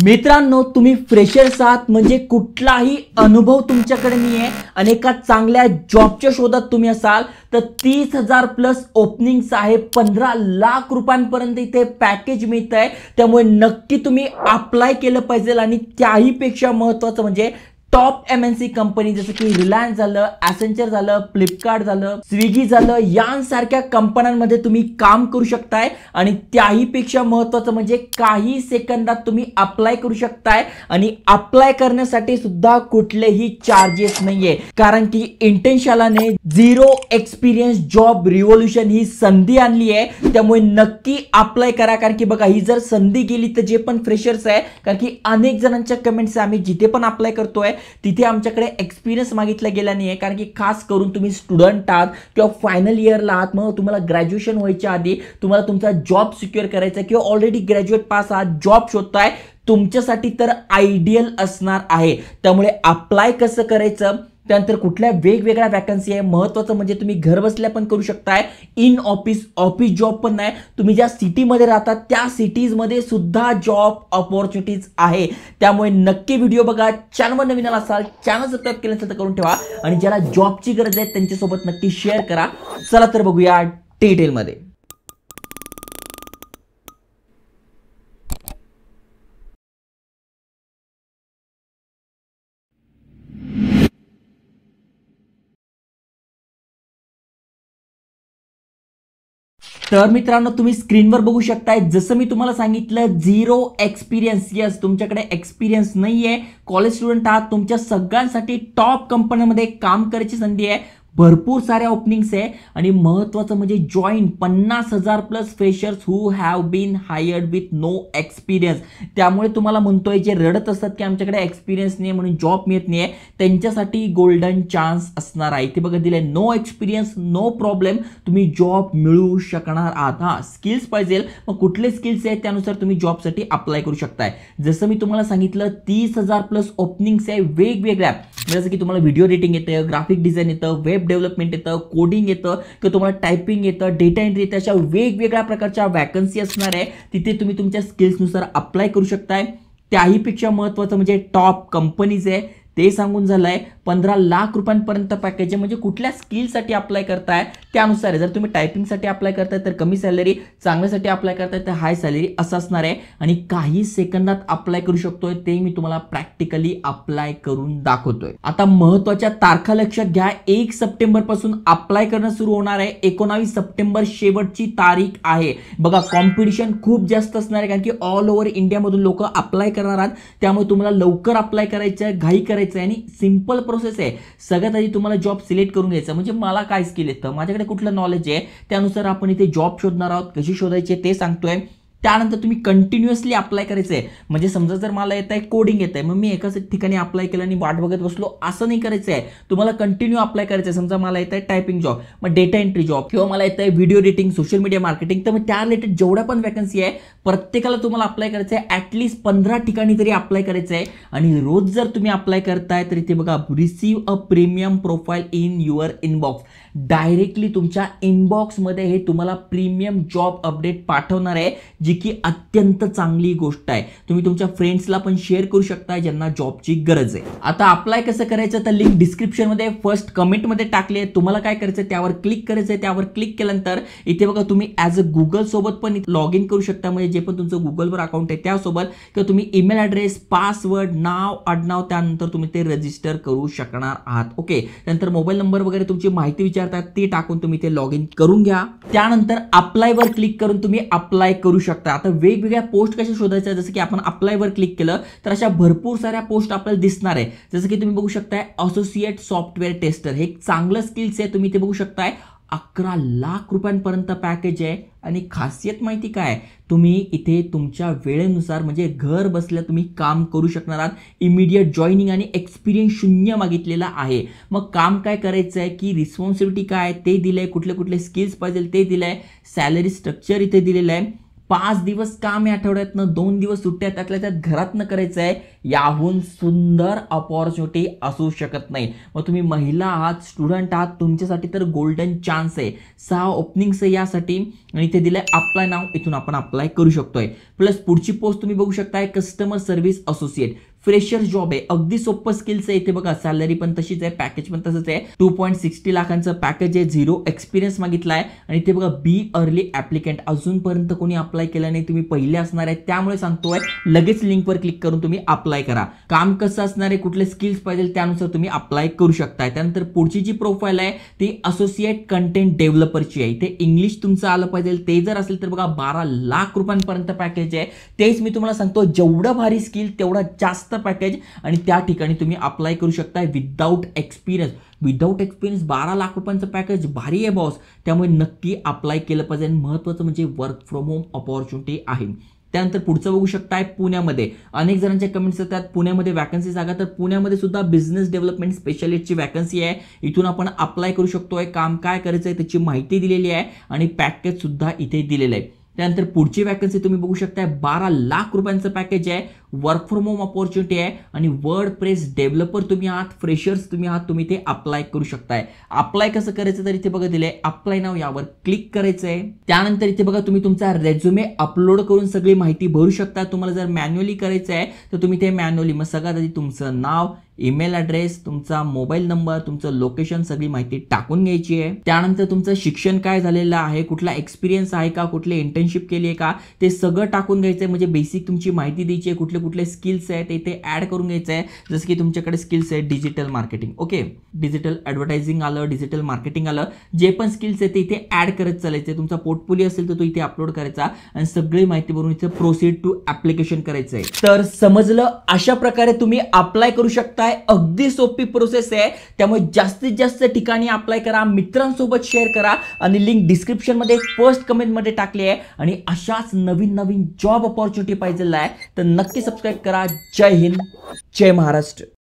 मित्रांनो, तुम्ही फ्रेशर्स आहात म्हणजे कुठलाही अनुभव तुमच्याकडे नाहीये आणि एका चांगल्या जॉबच्या शोधात तुम्ही असाल तर 30,000 प्लस ओपनिंग्स आहे, 15 लाख रुपयांपर्यंत इथे पॅकेज मिळत आहे. त्यामुळे नक्की तुम्ही अप्लाय केलं पाहिजे. आणि त्याही पेक्षा महत्त्वाचं म्हणजे टॉप MNC कंपनी जसं की रिलायन्स झालं, ॲसेंचर झालं, फ्लिपकार्ट झालं, स्विगी झालं, यांसारख्या कंपन्यांमध्ये तुम्ही काम करू शकताय. आणि त्याही पेक्षा महत्त्वाचं म्हणजे काही सेकंदात तुम्ही अप्लाय करू शकताय. आणि अप्लाय करण्यासाठी सुद्धा कुठलेही चार्जेस नाहीये, कारण की इंटेन्शालाने झिरो एक्सपिरियन्स जॉब रिव्होल्यूशन ही संधी आणली आहे. त्यामुळे नक्की अप्लाय करा, कारण की बघा ही जर संधी गेली तर जे पण फ्रेशर्स आहे, कारण की अनेक जणांच्या कमेंट्स आम्ही जिथे पण अप्लाय करतोय तिथे आमच्याकडे एक्सपिरियन्स मागितला गेला नाही आहे, कारण की खास करून तुम्ही स्टुडंट आहात किंवा फायनल इयरला आहात, मग तुम्हाला ग्रॅज्युएशन व्हायच्या आधी तुम्हाला तुमचा जॉब सिक्युअर करायचा किंवा ऑलरेडी ग्रॅज्युएट पास आहात, जॉब शोधताय, तुमच्यासाठी तर आयडियल असणार आहे. त्यामुळे अप्लाय कसं करायचं, त्यानंतर कुठल्या वेगवेगळ्या वॅकन्सी आहे, महत्त्वाचं म्हणजे तुम्ही घर बसल्या पण करू शकताय. इन ऑफिस जॉब पण नाही, तुम्ही ज्या सिटीमध्ये राहतात त्या सिटीजमध्ये सुद्धा जॉब ऑपॉर्च्युनिटीज आहे. त्यामुळे नक्की व्हिडिओ बघा. चॅनलवर नवीन असाल चॅनल सबस्क्राईब केलं असेल तर करून ठेवा आणि ज्याला जॉबची गरज आहे त्यांच्यासोबत नक्की शेअर करा. चला तर बघूया डिटेलमध्ये. तर मित्रांनो, तुम्ही स्क्रीनवर बघू शकताय जसं मी तुम्हाला सांगितलं झिरो एक्सपिरियन्स. यस, तुमच्याकडे एक्सपिरियन्स नाहीये, कॉलेज स्टुडंट आहात, तुमच्या सगळ्यांसाठी टॉप कंपन्यांमध्ये काम करायची संधी आहे. भरपूर साऱ्या ओपनिंग्स आहे आणि महत्त्वाचं म्हणजे join 50,000 plus freshers who have been hired with no experience. त्यामुळे तुम्हाला म्हणतोय जे रडत असतात की आमच्याकडे एक्सपिरियन्स नाही म्हणून जॉब मिळत नाही, त्यांच्यासाठी गोल्डन चान्स असणार आहे. इथे बघा दिले नो एक्सपिरियन्स नो प्रॉब्लेम, तुम्ही जॉब मिळवू शकणार आहात. हां, स्किल्स पाहिजे, मग कुठले स्किल्स आहेत त्यानुसार तुम्ही जॉबसाठी अप्लाय करू शकताय. जसं मी तुम्हाला सांगितलं 30,000 प्लस ओपनिंग्स आहे वेगवेगळ्या, जसं की तुम्हाला व्हिडिओ एडिटिंग येतं, ग्राफिक डिझाईन येतं, वेब डेव्हलपमेंट येतं, कोडिंग येतं किंवा तुम्हाला टायपिंग येतं, डेटा एंट्री येतं, अशा वेगवेगळ्या प्रकारच्या वॅकन्सी असणार आहे. तिथे तुम्ही तुमच्या स्किल्सनुसार अप्लाय करू शकताय. त्याही पेक्षा महत्त्वाचं म्हणजे टॉप कंपनीज आहे ते सांगून झालंय. 15 लाख रुपयांपर्यंत पॅकेज आहे. म्हणजे कुठल्या स्किलसाठी अप्लाय करताय त्यानुसार आहे. जर तुम्ही टायपिंगसाठी अप्लाय करताय तर कमी सॅलरी, चांगल्यासाठी अप्लाय करताय तर हाय सॅलरी असं असणार आहे. आणि काही सेकंदात अप्लाय करू शकतोय ते मी तुम्हाला प्रॅक्टिकली अप्लाय करून दाखवतोय. आता महत्त्वाच्या तारखा लक्षात घ्या. 1 सप्टेंबर पासून अप्लाय करणं सुरू होणार आहे. 19 सप्टेंबर शेवटची तारीख आहे. बघा कॉम्पिटिशन खूप जास्त असणार आहे, कारण की ऑल ओव्हर इंडियामधून लोक अप्लाय करणार आहेत. त्यामुळे तुम्हाला लवकर अप्लाय करायचं आहे, घाई करायचं आहे. आणि सिंपल प्रोसेस आहे. सगळ्यात आधी तुम्हाला जॉब सिलेक्ट करून घ्यायचा, म्हणजे मला काय स्किल येतं, माझ्याकडे कुठलं नॉलेज आहे, त्यानुसार आपण इथे जॉब शोधणार आहोत. कशी शोधायची ते सांगतोय. त्यानंतर तुम्ही कंटिन्युअसली अप्लाय करायचं आहे. म्हणजे समजा जर मला येत आहे कोडिंग येत आहे, मग मी एकाच ठिकाणी अप्लाय केलं आणि वाट बघत बसलो असं नाही करायचं आहे. तुम्हाला कंटिन्यू अप्लाय करायचं आहे. समजा मला येत आहे टायपिंग जॉब, मग डेटा एंट्री जॉब, किंवा मला येत आहे video editing, social media marketing, तर मग त्या रिलेटेड जेवढ्या पण वॅकन्सी आहे प्रत्येकाला तुम्हाला अप्लाय करायचं आहे. ॲटलिस्ट 15 ठिकाणी तरी अप्लाय करायचं आहे. आणि रोज जर तुम्ही अप्लाय करताय तर इथे बघा receive a premium profile in your inbox. Directly तुमच्या इनबॉक्समध्ये हे तुम्हाला प्रीमियम जॉब अपडेट पाठवणार आहे, जी की अत्यंत चांगली गोष्ट आहे. तुम्ही तुमच्या फ्रेंड्सला पण शेअर करू शकता ज्यांना जॉबची गरज आहे. आता अप्लाय कसं करायचं तर लिंक डिस्क्रिप्शनमध्ये फर्स्ट कमेंटमध्ये टाकली आहे. तुम्हाला काय करायचं त्यावर क्लिक करायचं आहे. त्यावर क्लिक केल्यानंतर इथे बघा तुम्ही ॲज अ गुगल सोबत पण लॉग इन करू शकता, म्हणजे जे पण तुमचं गुगलवर अकाउंट आहे त्यासोबत, किंवा तुम्ही ईमेल ॲड्रेस, पासवर्ड, नाव, आडनाव, त्यानंतर तुम्ही ते रजिस्टर करू शकणार आहात. ओके, त्यानंतर मोबाईल नंबर वगैरे तुमची माहिती विचारतात ते टाकून तुम्ही ते लॉग इन करून घ्या. त्यानंतर अप्लायवर क्लिक करून तुम्ही अप्लाय करू शकता. आता वेगवेगळ्या पोस्ट कशा शोधायच्या, जसं की आपण अप्लायवर क्लिक केलं तर अशा भरपूर साऱ्या पोस्ट आपल्याला दिसणार आहे. जसं की तुम्ही बघू शकताय असोसिएट सॉफ्टवेअर टेस्टर, हे एक चांगलं स्किल्स आहे. तुम्ही ते बघू शकताय 11 लाख रुपयांपर्यंत पॅकेज आहे. आणि खासियत माहिती काय, तुम्ही इथे तुमच्या वेळेनुसार म्हणजे घर बसल्या तुम्ही काम करू शकणार आहात. इमिडिएट जॉईनिंग आणि एक्सपिरियन्स 0 मागितलेला आहे. मग काम काय करायचं आहे की रिस्पॉन्सिबिलिटी काय ते दिलंय, कुठले कुठले स्किल्स पाहिजे ते दिलंय, सॅलरी स्ट्रक्चर इथे दिलेलं आहे. 5 दिवस काम आहे आठवड्यातनं, 2 दिवस सुट्ट्या त्यातल्या त्यात घरातनं करायचं आहे. याहून सुंदर अपॉर्च्युनिटी असू शकत नाही. मग तुम्ही महिला आहात, स्टुडंट आहात, तुमच्यासाठी तर गोल्डन चान्स आहे. 6 ओपनिंग्स आहे यासाठी आणि इथे दिलंय अप्लाय नाव, इथून आपण अप्लाय करू शकतोय. प्लस पुढची पोस्ट तुम्ही बघू शकताय customer service associate, fresher job आहे. अगदी सोपं स्किल्स आहे. इथे बघा सॅलरी पण तशीच आहे, पॅकेज पण तसंच आहे. 2.60 लाखांचं पॅकेज आहे. 0 एक्सपिरियन्स मागितलाय आणि इथे बघा बी अर्ली ऍप्लिकंट, अजूनपर्यंत कोणी अप्लाय केलं नाही, तुम्ही पहिले असणार आहे, त्यामुळे सांगतोय लगेच लिंकवर क्लिक करून तुम्ही अप्लाय करा. काम कसं असणार आहे, कुठले स्किल्स पाहिजे त्यानुसार तुम्ही अप्लाय करू शकताय. त्यानंतर पुढची जी प्रोफाईल आहे ती असोसिएट कंटेंट डेव्हलपरची आहे. इथे इंग्लिश तुमचं आलं पाहिजे, ते जर असेल तर बघा 12 लाख रुपयांपर्यंत पॅकेज आहे. तेच मी तुम्हाला सांगतो, जेवढं भारी स्किल तेवढा जास्त पॅकेज आणि त्या ठिकाणी तुम्ही अप्लाय करू शकता विदाउट एक्सपिरियन्स. 12 लाख रुपयांचं पॅकेज भारी आहे बॉस, त्यामुळे नक्की अप्लाय केलं पाहिजे. महत्त्वाचं म्हणजे वर्क फ्रॉम होम अपॉर्च्युनिटी आहे. त्यानंतर पुढचं बघू शकताय पुण्यामध्ये अनेक जणांच्या कमेंट्स येतात पुण्यामध्ये वॅकन्सी जागा, तर पुण्यामध्ये सुद्धा बिझनेस डेव्हलपमेंट स्पेशलिस्टची वॅकन्सी आहे. इथून आपण अप्लाय करू शकतोय. काम काय करायचं आहे त्याची माहिती दिलेली आहे आणि पॅकेज सुद्धा इथे दिलेलं आहे. त्यानंतर पुढची वॅकन्सी तुम्ही बघू शकताय 12 लाख रुपयांचं पॅकेज आहे. वर्क फ्रॉम होम अपॉर्च्युनिटी आहे आणि वर्ड प्रेस डेव्हलपर तुम्ही आहात, फ्रेशर्स तुम्ही आहात, तुम्ही ते अप्लाय करू शकताय. अप्लाय कसं करायचं तर इथे बघा दिलंय अप्लाय नाव, यावर क्लिक करायचं आहे. त्यानंतर इथे बघा तुम्ही तुमचा रेझ्युमे अपलोड करून सगळी माहिती भरू शकता. तुम्हाला जर मॅन्युअली करायचं आहे तर तुम्ही ते मॅन्युअली, मग सगळ्यात आधी तुमचं नाव, ईमेल ॲड्रेस, तुमचा मोबाईल नंबर, तुमचं लोकेशन, सगळी माहिती टाकून घ्यायची आहे. त्यानंतर तुमचं शिक्षण काय झालेलं आहे, कुठला एक्सपिरियन्स आहे का, कुठली इंटर्नशिप केली आहे का, ते सगळं टाकून घ्यायचं आहे. म्हणजे बेसिक तुमची माहिती द्यायची आहे, कुठले कुठले स्किल्स आहेत ते इथे ऍड करून घ्यायचं आहे. जसं की तुमच्याकडे स्किल्स आहे digital marketing, okay, digital advertising आलं, डिजिटल मार्केटिंग आलं, जे पण स्किल्स आहे ते इथे ऍड करत चालायचे. तुमचा पोर्टफोलिओ असेल तर तो इथे अपलोड करायचा आणि सगळी माहिती भरून इथे प्रोसीड टू ऍप्लिकेशन करायचं आहे. तर समजलं, अशा प्रकारे तुम्ही अप्लाय करू शकता. अगदी सोपी प्रोसेस आहे, त्यामुळे जास्तीत जास्त ठिकाणी अप्लाय करा, मित्रांसोबत शेअर करा आणि लिंक डिस्क्रिप्शन मध्ये फर्स्ट कमेंट मध्ये टाकली आहे. आणि अशाच नवीन नवीन जॉब अपॉर्च्युनिटी पाहिजे आहे तर नक्की सबस्क्राईब करा. जय हिंद, जय महाराष्ट्र.